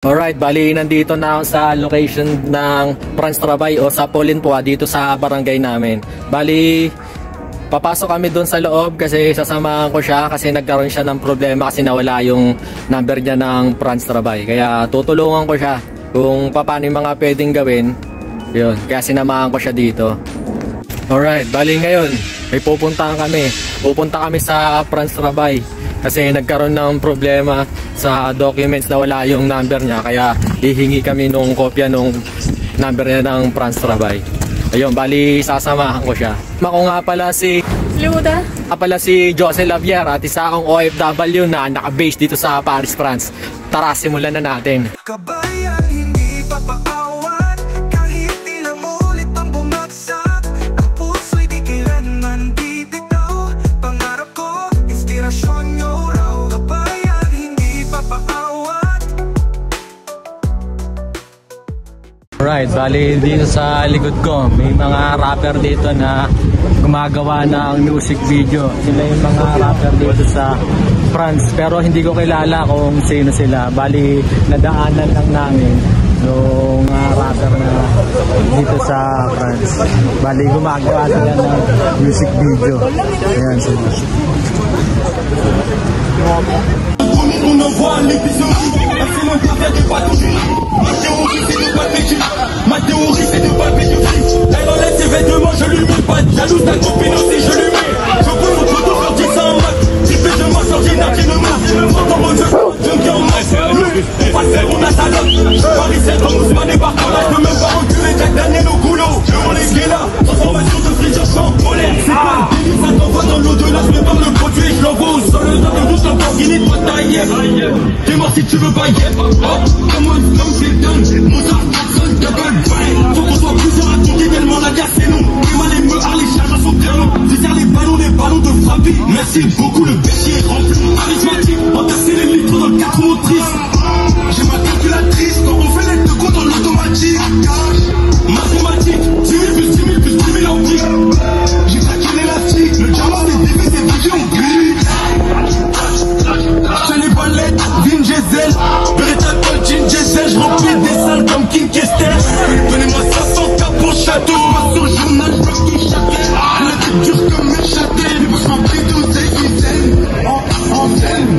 Alright, bali nandito na ako sa location ng Franz Trabay o sa Polinpua dito sa barangay namin. Bali, papasok kami doon sa loob kasi sasamahan ko siya kasi nagkaroon siya ng problema kasi nawala yung number niya ng Franz Trabay. Kaya tutulungan ko siya kung paano yung mga pwedeng gawin. Yun, kaya sinamahan ko siya dito. Alright, bali ngayon, may pupunta kami sa Franz Trabay. Kasi nagkaroon ng problema sa documents na wala yung number niya. Kaya hihingi kami nung kopya nung number niya ng Franz Trabay. Ayun, bali sasamahan ko siya. Ako nga pala si Jose Lavier at isa akong OFW na naka-base dito sa Paris, France. Tara, simulan na natin. Kabayan, hindi papaawan kahit ilang ulit ang bumagsak. Ang puso'y di kailanman bibitaw. Pangarap ko, inspirasyon nyo raw. Kabayan, hindi papaawan. Alright, bali dito sa likod ko may mga rapper dito na gumagawa ng music video. Sila yung mga rapper dito sa France, pero hindi ko kilala kung sino sila. Bali nadaanan lang namin yung rapper na dito sa France. Bali gumagawa sila ng music video. Ayan sila. On envoie l'épisode, c'est mon café de pathologie. Ma théorie c'est de pas de ma théorie c'est de pas de elle enlève ses vêtements, je lui mets pas de jalouse, ta copine aussi je lui mets. Je peux mon photo sur 10 en max, tu fais de moi sortir d'artinement. Quand on me veut, je me dis en max, on va faire on a sa note. Paris c'est comme Ousmane et Barcola, je peux même pas reculer Jack Daniel au goulot. Je vois les guélas, transformation de friture sans polaire. C'est pas le délit, ça t'envoie dans l'au-delà, je prépare le produit et je l'envoie au sol. Dans le douche, Lamborghini, toi taillé. T'es mort si tu veux pas y être. Comme c'est dingue, Mozart, Jackson, double brain. Faut qu'on soit plusieurs à compter tellement la guerre c'est nous. Les mal les meurs, les charges sont bien longs. Je sers les ballons de frappie. Merci beaucoup, le péché est rempli. Charismatique, entasser les litres dans le 4 motrices. J'ai ma calculatrice quand on fait les deux comptes en automatique. Mathématiques, 10 000 plus 10 000 plus 10 000 en pique. J'ai craqué l'élastique, le diamant des bébés, c'est vieux, on grille. J'ai les ballettes, Vin Diesel, Beretta Gold, Jean Diesel, je remplis des salles comme King Kester. Donnez-moi 500K pour château, je passe au journal, je bloque qui châtait. La tête dure comme une châtaigne, moi je m'en prie d'oseille, en scène.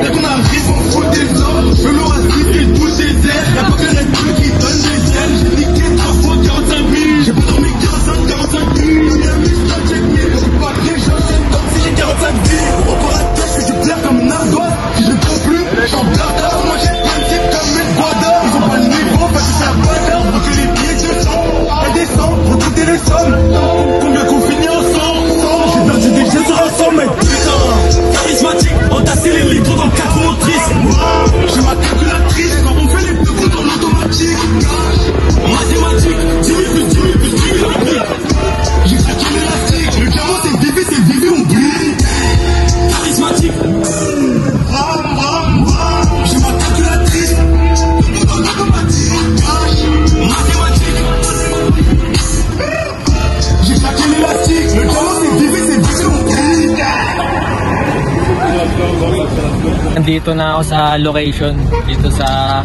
Dès qu'on arrive, on fout des hommes, je l'aurai ciblé tous des airs. Y'a pas que Red Bull qui donne des ailes, j'ai niqué 3 fois 45 000. J'ai pas dormi 45 000, Miami, je check mes c'est pas bien, j'enchaîne comme si j'ai 45 000. Opérateur, je suis clair comme une ardoise. Si je peux plus, j'en blada. Moi j'ai plein de types comme une guada. Ils ont pas le niveau, parce que c'est la bagarre. On fait les billets de sang, elle descend, recruter les sommes. Combien qu'on finit ensemble? J'ai perdu des jeux sur un sommet. Putain, charismatique, entasser les litres dans le 4 motrices. J'ai ma calculatrice quand on fait les deux coups dans l'automatique. Mathématiques, 10 000 plus 10 000 plus 10 000 en briques. J'ai craqué l'élastique, le diamant c'est vivé, on brille. Charismatique. J'ai ma calculatrice dans l'automatique. Mathématiques. J'ai craqué l'élastique, le diamant c'est vivé, on brille. Nandito na ako sa location dito sa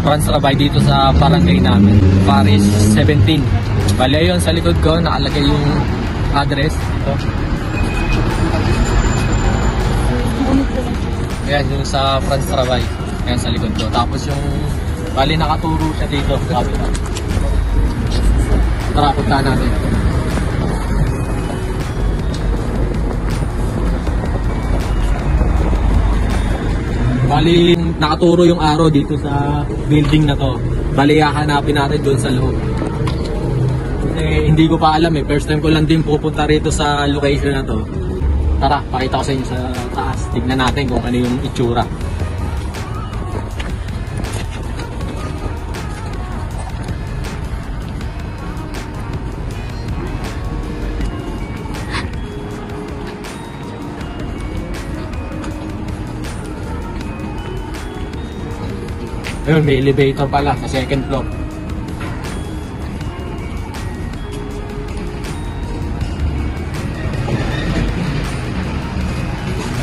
Franz Trabay dito sa barangay namin, Paris 17. Bali ayun sa likod ko nakalagay yung address ito. Ayan yung sa Franz Trabay. Ayan sa likod ko. Tapos yung bali nakaturo siya dito. Tara, punta natin. Bali nakaturo yung arrow dito sa building na to. Bali hahanapin natin doon sa loob. Hindi ko pa alam first time ko lang din pupunta rito sa location na to. Tara, pakita ko sa inyo sa taas. Tignan natin kung ano yung itsura. Ayun, may elevator pala sa second floor.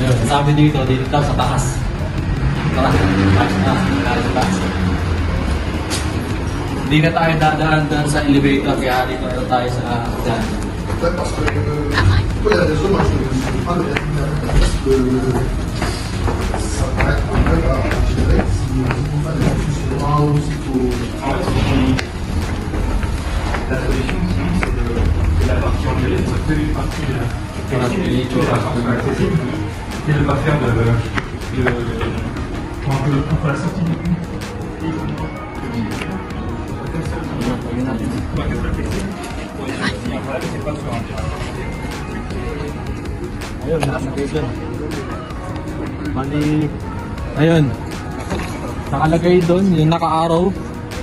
Ayun, sabi dito daw sa taas. Tara, taas. Hindi na tayo dadaan doon sa elevator, kaya dito na tayo sa daan. Parce que pour les réseaux, moi je ne pas le parce que ça paraît un peu je dirais si on ne pas des fonctionnements ou s'il faut. La solution, c'est la partie en violet, c'est que une partie de la accessible et de ne pas faire entre la sortie du coup. Ayun, nakasakay dyan. Bali, ayun. Nakalagay doon, yung naka-arrow,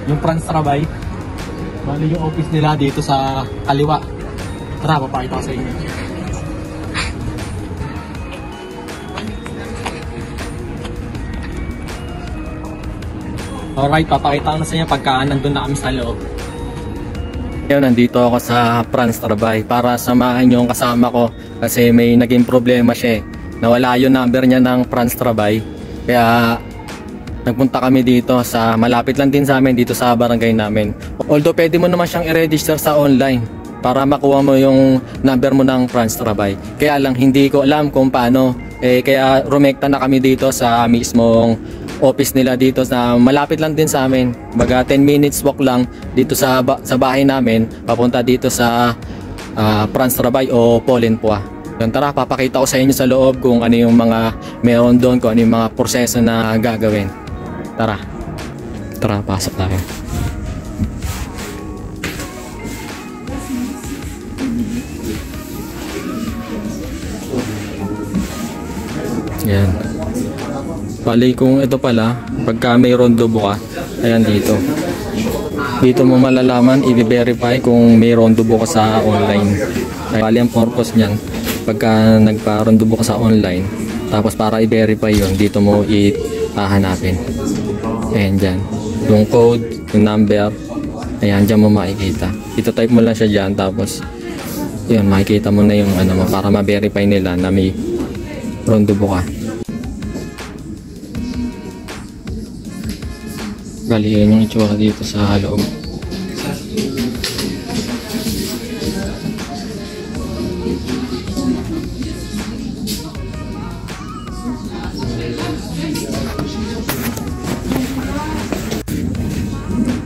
yung France Trabay. Bali, yung office nila dito sa kaliwa. Tara, papakita ko sa inyo. Alright, papakita ko na sa inyo pagka nandun na kami sa loob. Ngayon, nandito ako sa France Trabay para samahan yung kasama ko kasi may naging problema siya eh. Nawala yung number niya ng France Trabay. Kaya nagpunta kami dito sa malapit lang din sa amin dito sa barangay namin. Although pwede mo naman siyang i-register sa online para makuha mo yung number mo ng France Trabay. Kaya lang hindi ko alam kung paano. Kaya rumekta na kami dito sa mismong office nila dito sa malapit lang din sa amin. Baga 10 minutes walk lang dito sa bahay namin papunta dito sa France Trabay o Polenpua. Yan, tara, papakita ko sa inyo sa loob kung ano yung mga meron doon, kung ano yung mga proseso na gagawin. Tara, pasok tayo. Yan. Bali kung ito pala, pagka may rondobo ka, ayan dito. Dito mo malalaman, i-verify kung may rondobo ka sa online. Bali ang purpose niyan, pagka nagpa-rondobo ka sa online, tapos para i-verify yun, dito mo i-hahanapin. Ayan dyan. Yung code, yung number, ayan dyan mo makikita. Ito type mo lang siya dyan, tapos yun, makikita mo na yung ano mo para ma-verify nila na may rondobo ka. Bali, yun yung itsura dito sa loob.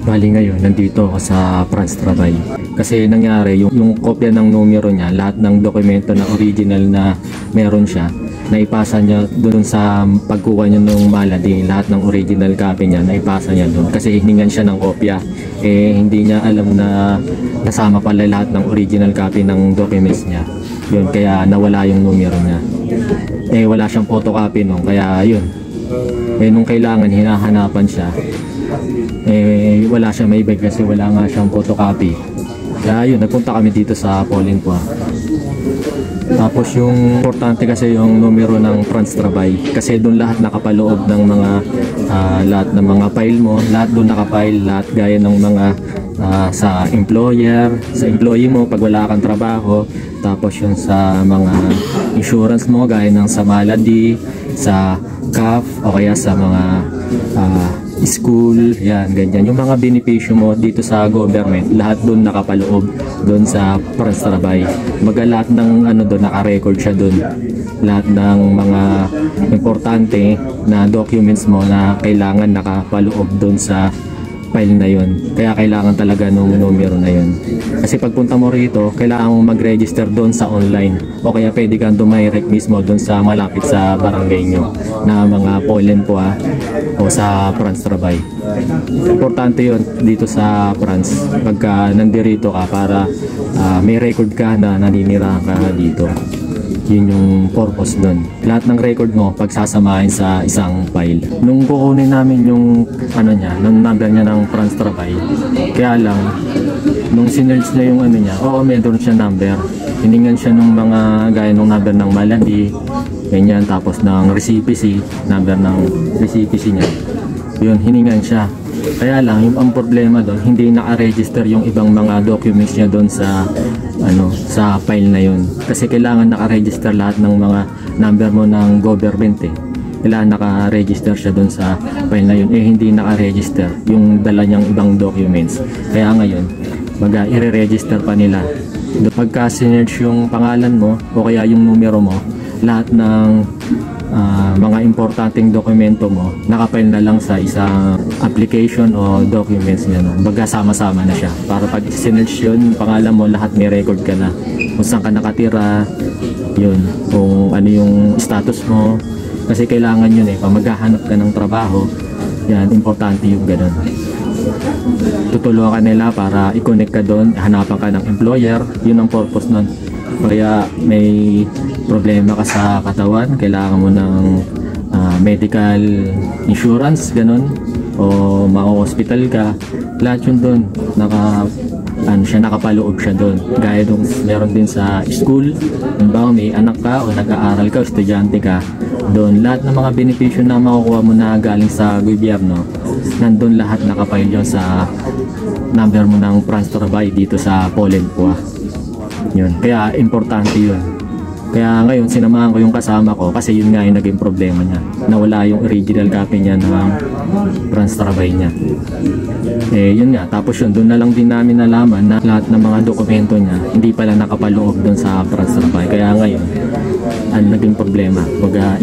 Bali ngayon, nandito ako sa France Trabay. Kasi nangyari, yung kopya ng numero niya, lahat ng dokumento na original na meron siya, naipasa niya doon sa pagkuha niya ng malady, lahat ng original copy niya, naipasa niya doon. Kasi hiningan siya ng kopya. Hindi niya alam na kasama pala lahat ng original copy ng documents niya. Yun, kaya nawala yung numero niya. Wala siyang photocopy nung, kaya yun. Nung kailangan, hinahanapan siya. Wala siya maibig kasi wala nga siyang photocopy. Kaya yun, nagpunta kami dito sa Polenpua. Tapos yung importante kasi yung numero ng France Trabay kasi doon lahat nakapaloob ng mga lahat ng mga file mo, lahat doon nakafile, lahat gaya ng mga sa employer, sa employee mo pag wala kang trabaho, tapos yung sa mga insurance mo gaya ng sa malady, sa CAF o kaya sa mga school, yan, ganyan. Yung mga benepisyo mo dito sa government, lahat doon nakapaloob doon sa France Trabay. Baga lahat ng ano doon, naka-record siya doon. Lahat ng mga importante na documents mo na kailangan nakapaloob doon sa file na yun. Kaya kailangan talaga nung numero na yun. Kasi pagpunta mo rito, kailangan mong mag-register doon sa online. O kaya pwede kang dumirect mismo doon sa malapit sa barangay nyo na mga Polenpua o sa France Trabay. Importante yun dito sa France. Pagka nandirito ka para may record ka na naninirahan ka dito. Yun yung purpose nun. Lahat ng record mo pagsasamahin sa isang file. Nung kukunin namin yung ano niya, ng number niya ng France Trabay, kaya lang nung sinerge niya yung ano niya, meron siya number. Hiningan siya ng mga gaya ng number ng malady, ganyan, tapos ng recipe, number ng recipe niya. Yun, hiningan siya. Kaya lang, yung ang problema doon, hindi naka-register yung ibang mga documents niya doon sa sa file na yun. Kasi kailangan naka-register lahat ng mga number mo ng government kailangan naka-register siya doon sa file na yun. Hindi naka-register yung dala niyang ibang documents. Kaya ngayon, i-re-register pa nila. Pagka sinerge yung pangalan mo o kaya yung numero mo, lahat ng mga importanteng dokumento mo nakapile na lang sa isang application o documents niya, no? Baga sama-sama na siya para pag sinerge yun, pangalan mo, lahat may record ka na kung saan ka nakatira, yun, kung ano yung status mo, kasi kailangan yun pag maghahanap ka ng trabaho, yan, importante yung ganun. Tutulungan ka nila para i-connect ka doon, hanapan ka ng employer, yun ang purpose nun. Kaya may problema ka sa katawan, kailangan mo ng medical insurance, ganun, o ma-hospital ka, lahat yun doon, nakapaloob siya doon. Gaya doon, meron din sa school, halimbawa may anak ka o nag-aaral ka, estudyante ka, doon lahat ng mga benepisyo na makukuha mo na galing sa gobyerno, nandun lahat nakapile yun sa number mo ng Transtorabay dito sa Poland po. Yun, kaya importante yun. Kaya ngayon sinamahan ko yung kasama ko kasi yun nga yung naging problema niya. Nawala yung original copy niya ng Transtorabay niya. Yun nga, tapos yun, doon na lang din namin nalaman na lahat ng mga dokumento niya hindi pala nakapaloob doon sa Transtorabay. Kaya ngayon, ang naging problema,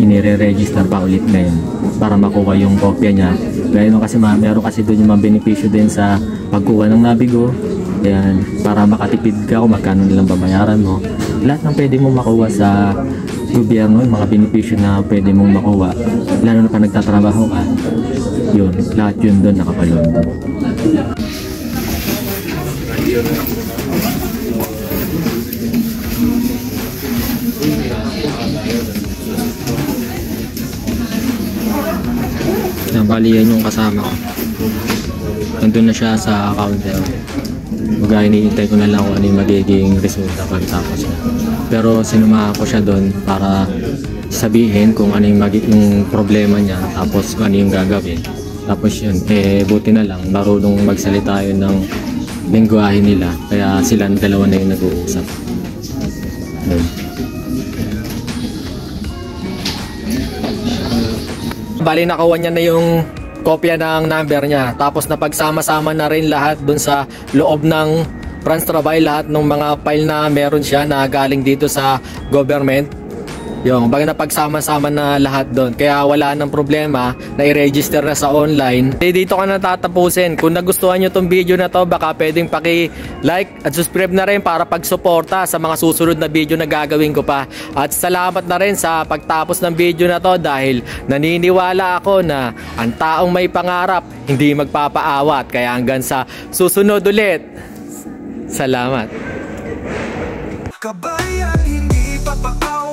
inire-register pa ulit ngayon para makuha yung kopya niya. Gaya nung kasi meron kasi doon yung mga benepisyo din sa pagkuha ng Navigo. Yan, para makatipid ka kung magkano nilang babayaran mo. Lahat ng pwede mong makuha sa gobyerno, yung mga benepisyo na pwede mong makuha, lalo na pa nagtatrabaho ka, yun, lahat yun doon nakapaloob doon. Bali yan yung kasama ko. Nandun na siya sa counter. Hinihintay ko na lang kung ano yung magiging resulta pagtapos niya. Pero sinuma ko siya doon para sabihin kung ano yung magiging problema niya, tapos kung ano yung gagawin. Tapos yun, buti na lang marunong magsalita yun ng lengguwahe nila, kaya sila dalawa na yung nag-uusap. Yun. Bali nakuha niya na yung kopya ng number niya, tapos napagsama-sama na rin lahat dun sa loob ng Transtorabay, lahat ng mga file na meron siya na galing dito sa government. Yung baga napagsama-sama na lahat doon, kaya wala nang problema na i-register na sa online. Dito ka na tatapusin. Kung nagustuhan nyo tong video na to, baka pwedeng paki-like at subscribe na rin para pagsuporta sa mga susunod na video na gagawin ko pa. At salamat na rin sa pagtapos ng video na to, dahil naniniwala ako na ang taong may pangarap hindi magpapaawat. Kaya hanggang sa susunod ulit, salamat. Kabayan, hindi papaawa.